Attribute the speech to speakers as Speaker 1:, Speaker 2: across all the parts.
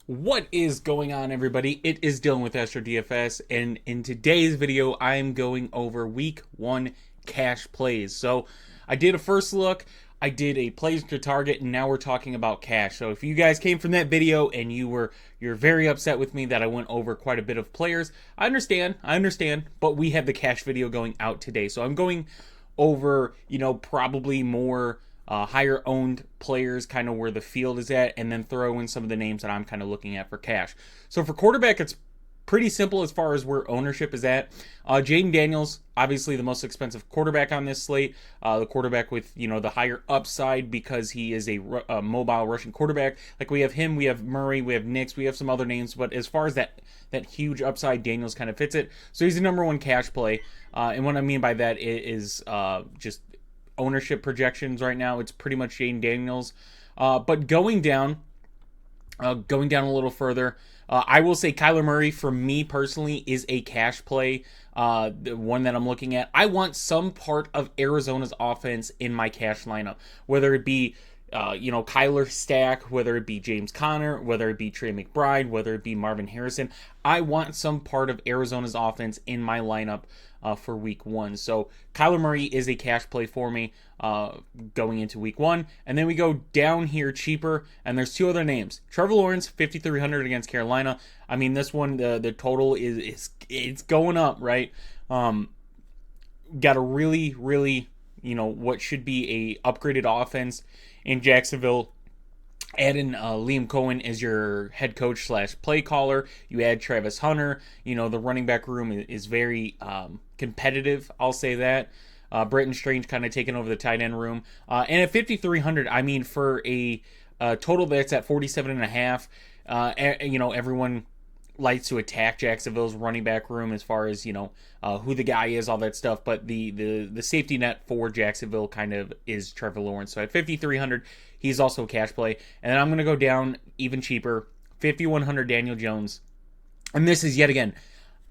Speaker 1: What is going on, everybody? It is Dylan with DFS, and in today's video, I'm going over week one cash plays. So I did a first look, I did a plays to target, and now we're talking about cash. So if you guys came from that video and you're very upset with me that I went over quite a bit of players, I understand, but we have the cash video going out today. So I'm going over, probably more higher owned players, kind of where the field is at, and then throw in some of the names that I'm kind of looking at for cash. So for quarterback, it's pretty simple as far as where ownership is at. Jaden Daniels, obviously the most expensive quarterback on this slate. The quarterback with, the higher upside because he is a mobile rushing quarterback. Like we have him, we have Murray, we have Nix, we have some other names. But as far as that huge upside, Daniels kind of fits it. So he's the number one cash play. And what I mean by that is just ownership projections right now. It's pretty much Jaden Daniels. But going down a little further, I will say Kyler Murray, for me personally, is a cash play. The one that I'm looking at. I want some part of Arizona's offense in my cash lineup, whether it be Kyler stack, whether it be James Conner, whether it be Trey McBride, whether it be Marvin Harrison. I want some part of Arizona's offense in my lineup for week one. So Kyler Murray is a cash play for me going into week one. And then we go down here cheaper, and there's two other names. Trevor Lawrence, 5,300 against Carolina. I mean, this one, the total is it's going up, right? Got a really, what should be a upgraded offense in Jacksonville. Add in Liam Cohen as your head coach / play caller. You add Travis Hunter. The running back room is very competitive. I'll say that. Brenton Strange kind of taking over the tight end room. And at 5,300, I mean, for a total that's at 47.5, everyone likes to attack Jacksonville's running back room as far as, who the guy is, all that stuff. But the safety net for Jacksonville kind of is Trevor Lawrence. So at 5,300, he's also a cash play. And then I'm going to go down even cheaper, 5,100 Daniel Jones. And this is, yet again,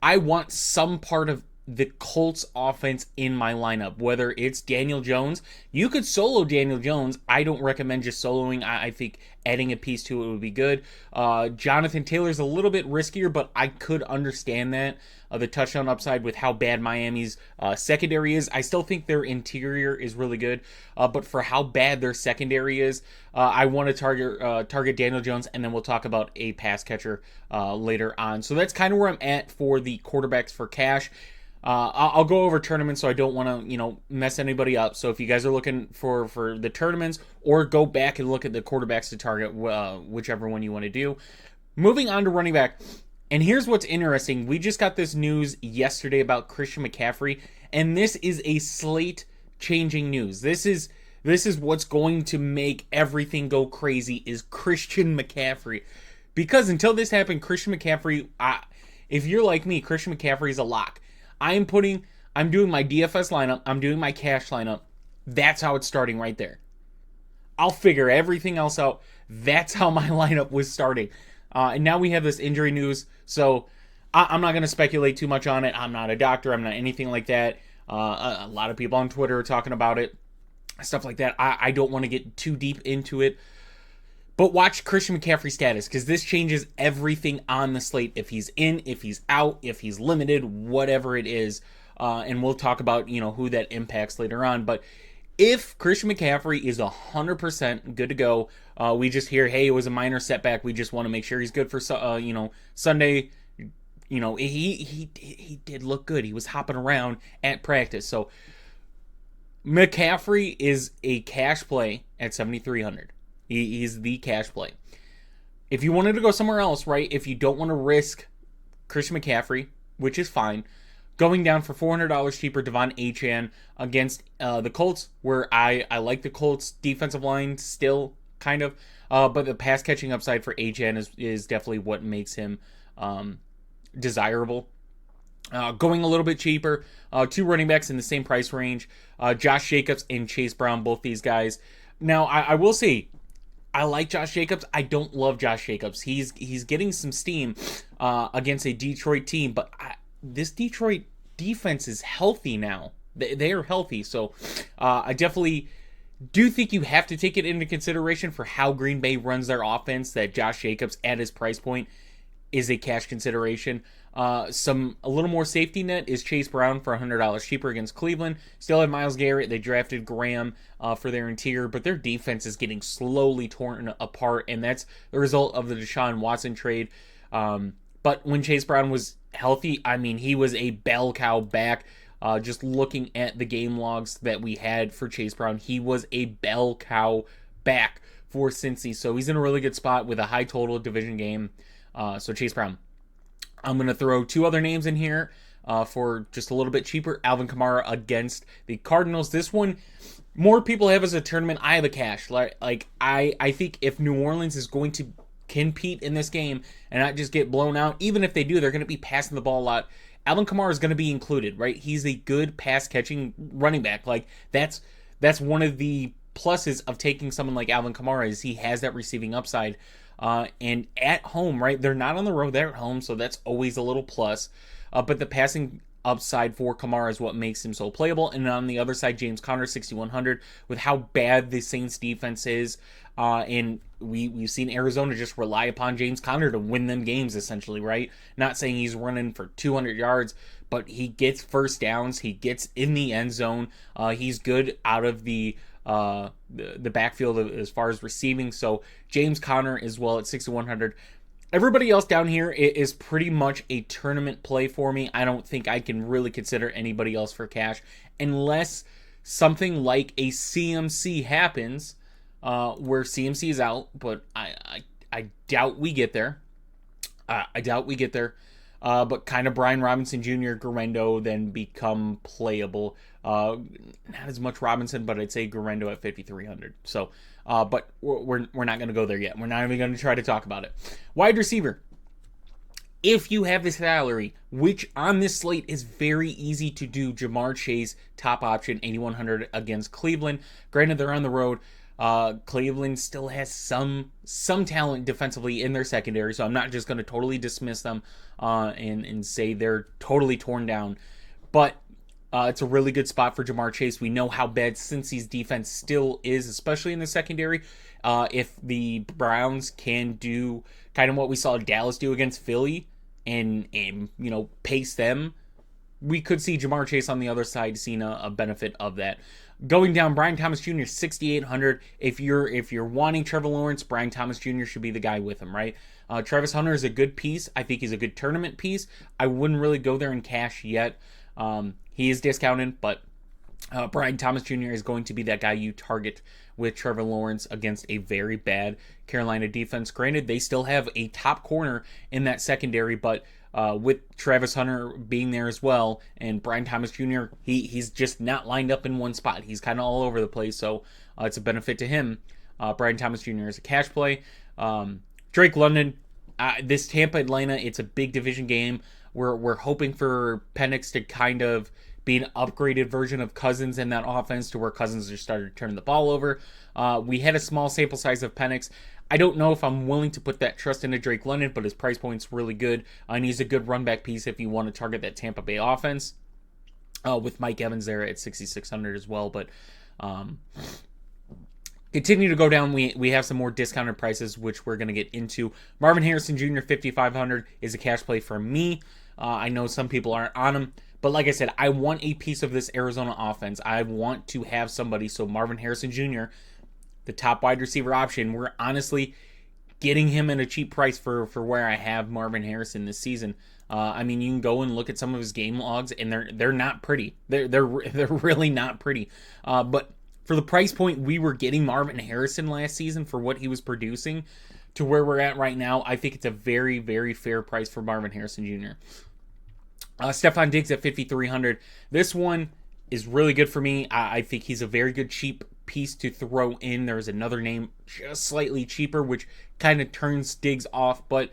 Speaker 1: I want some part of the Colts offense in my lineup, whether it's Daniel Jones. You could solo Daniel Jones. I don't recommend just soloing. I think adding a piece to it would be good. Jonathan Taylor's a little bit riskier, but I could understand that. The touchdown upside with how bad Miami's secondary is. I still think their interior is really good, but for how bad their secondary is, I want to target Daniel Jones, and then we'll talk about a pass catcher later on. So that's kind of where I'm at for the quarterbacks for cash. I'll go over tournaments, so I don't want to, mess anybody up. So if you guys are looking for the tournaments, or go back and look at the quarterbacks to target, whichever one you want to do. Moving on to running back. And here's what's interesting. We just got this news yesterday about Christian McCaffrey, and this is a slate-changing news. This is what's going to make everything go crazy, is Christian McCaffrey. Because until this happened, Christian McCaffrey, if you're like me, Christian McCaffrey is a lock. I'm doing my DFS lineup. I'm doing my cash lineup. That's how it's starting right there. I'll figure everything else out. That's how my lineup was starting. And now we have this injury news. So I'm not going to speculate too much on it. I'm not a doctor. I'm not anything like that. A lot of people on Twitter are talking about it. Stuff like that. I don't want to get too deep into it. But watch Christian McCaffrey's status, because this changes everything on the slate. If he's in, if he's out, if he's limited, whatever it is. And we'll talk about, who that impacts later on. But if Christian McCaffrey is 100% good to go, we just hear, hey, it was a minor setback. We just want to make sure he's good for, Sunday. He did look good. He was hopping around at practice. So McCaffrey is a cash play at 7,300. He's the cash play. If you wanted to go somewhere else, right, if you don't want to risk Christian McCaffrey, which is fine, going down for $400 cheaper, Devon Achane against the Colts, where I like the Colts defensive line still, kind of, but the pass catching upside for Achane is definitely what makes him desirable. Going a little bit cheaper, two running backs in the same price range, Josh Jacobs and Chase Brown, both these guys. Now, I will say, I like Josh Jacobs. I don't love Josh Jacobs. He's getting some steam against a Detroit team, but this Detroit defense is healthy now. They are healthy, so I definitely Do think you have to take it into consideration for how Green Bay runs their offense, that Josh Jacobs at his price point is a cash consideration. Some a little more safety net is Chase Brown for $100 cheaper against Cleveland. Still have Myles Garrett. They drafted Graham for their interior, but their defense is getting slowly torn apart, and that's the result of the Deshaun Watson trade. But when Chase Brown was healthy, I mean, he was a bell cow back. Just looking at the game logs that we had for Chase Brown, he was a bell cow back for Cincy. So he's in a really good spot with a high total division game. So Chase Brown. I'm going to throw two other names in here for just a little bit cheaper. Alvin Kamara against the Cardinals. This one, more people have as a tournament. I have a cash. I think if New Orleans is going to compete in this game and not just get blown out, even if they do, they're going to be passing the ball a lot. Alvin Kamara is going to be included, right? He's a good pass-catching running back. Like, that's one of the pluses of taking someone like Alvin Kamara is he has that receiving upside. And at home, right? They're not on the road, they're at home, so that's always a little plus. But the passing upside for Kamara is what makes him so playable. And on the other side, James Conner, 6,100, with how bad the Saints defense is. And we've seen Arizona just rely upon James Conner to win them games, essentially, right? Not saying he's running for 200 yards, but he gets first downs. He gets in the end zone. He's good out of the backfield as far as receiving. So James Conner as well at 6,100. Everybody else down here is pretty much a tournament play for me. I don't think I can really consider anybody else for cash unless something like a CMC happens, where CMC is out, but I doubt we get there. But kind of Brian Robinson Jr., Guerrero then become playable. Not as much Robinson, but I'd say Guerrero at 5,300. So, but we're not going to go there yet. We're not even going to try to talk about it. Wide receiver. If you have the salary, which on this slate is very easy to do, Jamar Chase, top option, 8,100 against Cleveland. Granted, they're on the road. Cleveland still has some talent defensively in their secondary, so I'm not just going to totally dismiss them and say they're totally torn down. But it's a really good spot for Jamar Chase. We know how bad Cincy's defense still is, especially in the secondary. If the Browns can do kind of what we saw Dallas do against Philly and pace them, we could see Jamar Chase on the other side seeing a benefit of that. Going down, Brian Thomas Jr., 6,800. If you're wanting Trevor Lawrence, Brian Thomas Jr. should be the guy with him, right? Travis Hunter is a good piece. I think he's a good tournament piece. I wouldn't really go there in cash yet. He is discounted, but Brian Thomas Jr. is going to be that guy you target with Trevor Lawrence against a very bad Carolina defense. Granted, they still have a top corner in that secondary, but with Travis Hunter being there as well, and Brian Thomas Jr., he's just not lined up in one spot. He's kind of all over the place, so it's a benefit to him. Brian Thomas Jr. is a cash play. Drake London, this Tampa-Atlanta, it's a big division game. We're hoping for Penix to kind of be an upgraded version of Cousins in that offense to where Cousins just started to turn the ball over. We had a small sample size of Penix. I don't know if I'm willing to put that trust into Drake London, but his price point's really good. And he's a good run back piece if you want to target that Tampa Bay offense. With Mike Evans there at 6,600 as well. But continue to go down. We have some more discounted prices, which we're going to get into. Marvin Harrison Jr., 5,500 is a cash play for me. I know some people aren't on him. But like I said, I want a piece of this Arizona offense. I want to have somebody. So Marvin Harrison Jr., the top wide receiver option, we're honestly getting him at a cheap price for where I have Marvin Harrison this season. I mean, you can go and look at some of his game logs, and they're not pretty. They're really not pretty. But for the price point we were getting Marvin Harrison last season for what he was producing to where we're at right now, I think it's a very, very fair price for Marvin Harrison Jr. Stephon Diggs at 5,300. This one is really good for me. I think he's a very good cheap piece to throw in. There's another name just slightly cheaper, which kind of turns Diggs off. But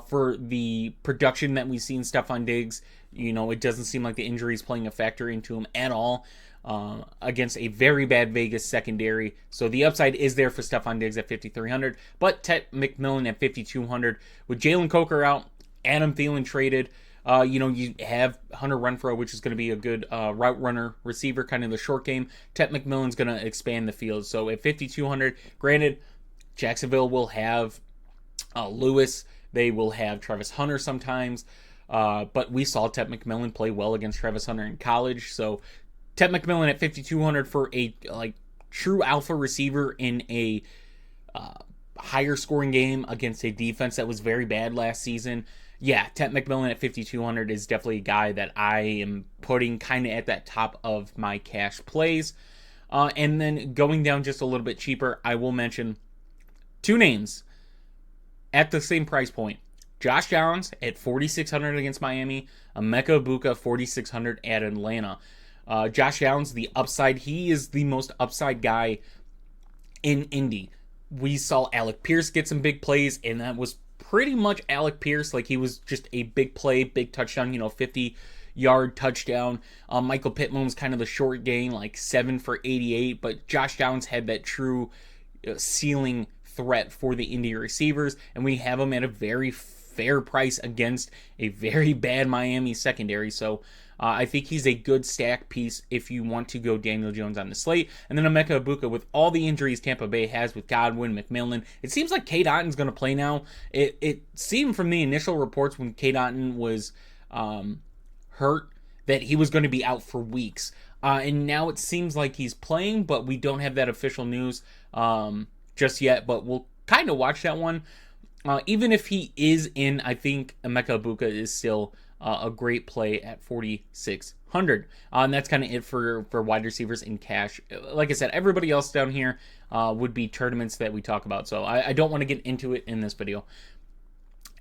Speaker 1: for the production that we've seen Stephon Diggs, it doesn't seem like the injury is playing a factor into him at all against a very bad Vegas secondary. So the upside is there for Stephon Diggs at 5,300. But Ted McMillan at 5,200. With Jalen Coker out, Adam Thielen traded, You have Hunter Renfrow, which is going to be a good route runner receiver, kind of the short game. Ted McMillan's going to expand the field. So at 5,200, granted, Jacksonville will have Lewis. They will have Travis Hunter sometimes. But we saw Ted McMillan play well against Travis Hunter in college. So Ted McMillan at 5,200 for a true alpha receiver in a higher scoring game against a defense that was very bad last season. Yeah, Ted McMillan at 5,200 is definitely a guy that I am putting kind of at that top of my cash plays. And then going down just a little bit cheaper, I will mention two names at the same price point. Josh Downs at 4,600 against Miami. Emeka Egbuka 4,600 at Atlanta. Josh Downs, the upside, he is the most upside guy in Indy. We saw Alec Pierce get some big plays, and that was pretty much Alec Pierce. Like, he was just a big play, big touchdown, 50-yard touchdown. Michael Pittman was kind of the short gain, like 7 for 88, but Josh Downs had that true ceiling threat for the Indy receivers, and we have him at a very fair price against a very bad Miami secondary. So I think he's a good stack piece if you want to go Daniel Jones on the slate. And then Emeka Egbuka, with all the injuries Tampa Bay has with Godwin, McMillan, it seems like Cade Otton's going to play now. It seemed from the initial reports when Cade Otton was hurt that he was going to be out for weeks. And now it seems like he's playing, but we don't have that official news just yet. But we'll kind of watch that one. Even if he is in, I think Emeka Egbuka is still a great play at 4,600. And that's kind of it for wide receivers in cash. Like I said, everybody else down here would be tournaments that we talk about. So I don't want to get into it in this video.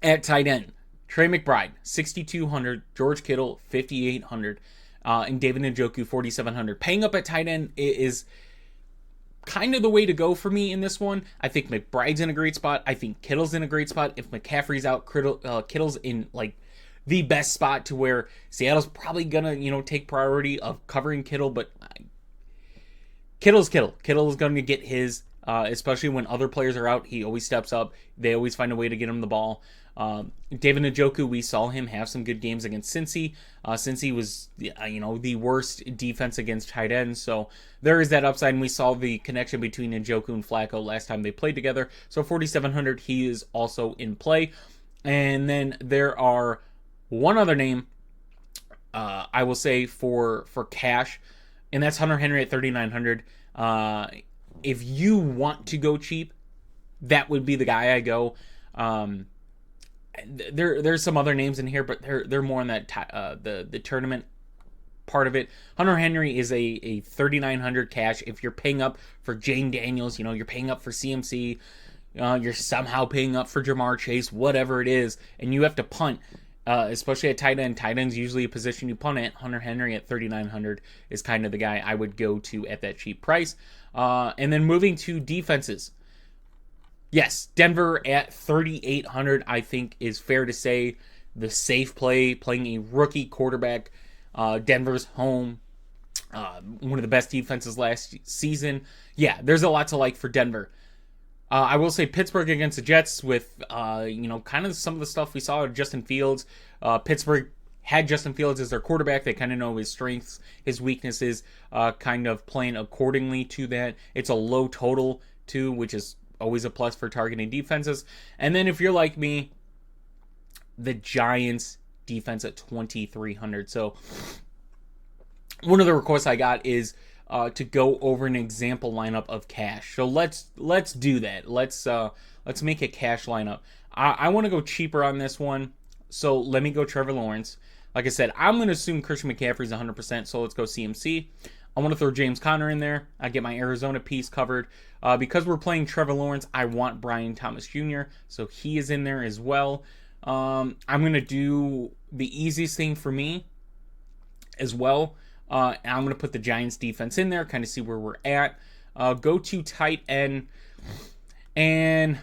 Speaker 1: At tight end, Trey McBride, 6,200. George Kittle, 5,800. And David Njoku, 4,700. Paying up at tight end is kind of the way to go for me in this one. I think McBride's in a great spot. I think Kittle's in a great spot. If McCaffrey's out, Kittle's in the best spot to where Seattle's probably gonna take priority of covering Kittle, but Kittle's Kittle. Kittle is going to get his, especially when other players are out. He always steps up. They always find a way to get him the ball. David Njoku, we saw him have some good games against Cincy. Cincy was, the worst defense against tight ends, so there is that upside, and we saw the connection between Njoku and Flacco last time they played together. So 4,700, he is also in play. And then there are one other name, I will say for cash, and that's Hunter Henry at 3,900. If you want to go cheap, that would be the guy I go. There's some other names in here, but they're more on that the tournament part of it. Hunter Henry is a 3,900 cash. If you're paying up for Jane Daniels, you're paying up for CMC, you're somehow paying up for Jamar Chase, whatever it is, and you have to punt. Especially at tight end. Tight end's usually a position you punt at. Hunter Henry at 3,900 is kind of the guy I would go to at that cheap price. And then moving to defenses. Yes, Denver at 3,800 I think is fair to say the safe play, playing a rookie quarterback. Denver's home. One of the best defenses last season. Yeah, there's a lot to like for Denver. I will say Pittsburgh against the Jets with, kind of some of the stuff we saw of Justin Fields. Pittsburgh had Justin Fields as their quarterback. They kind of know his strengths, his weaknesses, kind of playing accordingly to that. It's a low total, too, which is always a plus for targeting defenses. And then if you're like me, the Giants defense at 2,300. So one of the requests I got is to go over an example lineup of cash. So let's do that. Let's make a cash lineup. I want to go cheaper on this one. So let me go Trevor Lawrence. Like I said, I'm going to assume Christian McCaffrey's 100%. So let's go CMC. I want to throw James Conner in there. I get my Arizona piece covered. Because we're playing Trevor Lawrence, I want Brian Thomas Jr. So he is in there as well. I'm going to do the easiest thing for me as well. And I'm going to put the Giants defense in there, kind of see where we're at. Go to tight end. And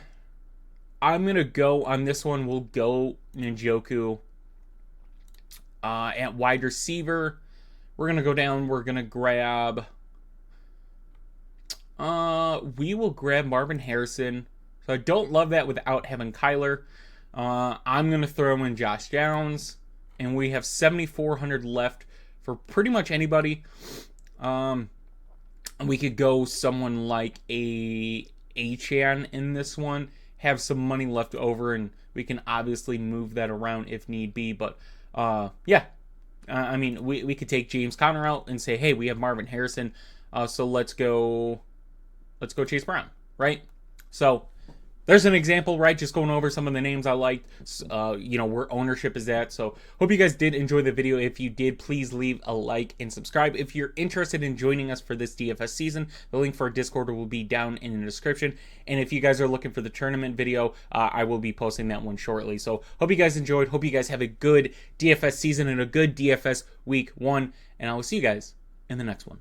Speaker 1: I'm going to go on this one. We'll go Njoku. At wide receiver, we're going to go down. We're going to grab... we will grab Marvin Harrison. So I don't love that without having Kyler. I'm going to throw in Josh Downs. and we have 7,400 left for pretty much anybody. We could go someone like a Achan in this one, have some money left over, and we can obviously move that around if need be. But yeah, I mean, we could take James Conner out and say, hey, we have Marvin Harrison, so let's go Chase Brown, right? So there's an example, right? Just going over some of the names I liked, where ownership is at. So hope you guys did enjoy the video. If you did, please leave a like and subscribe. If you're interested in joining us for this DFS season, the link for our Discord will be down in the description. And if you guys are looking for the tournament video, I will be posting that one shortly. So hope you guys enjoyed. Hope you guys have a good DFS season and a good DFS week 1. And I will see you guys in the next one.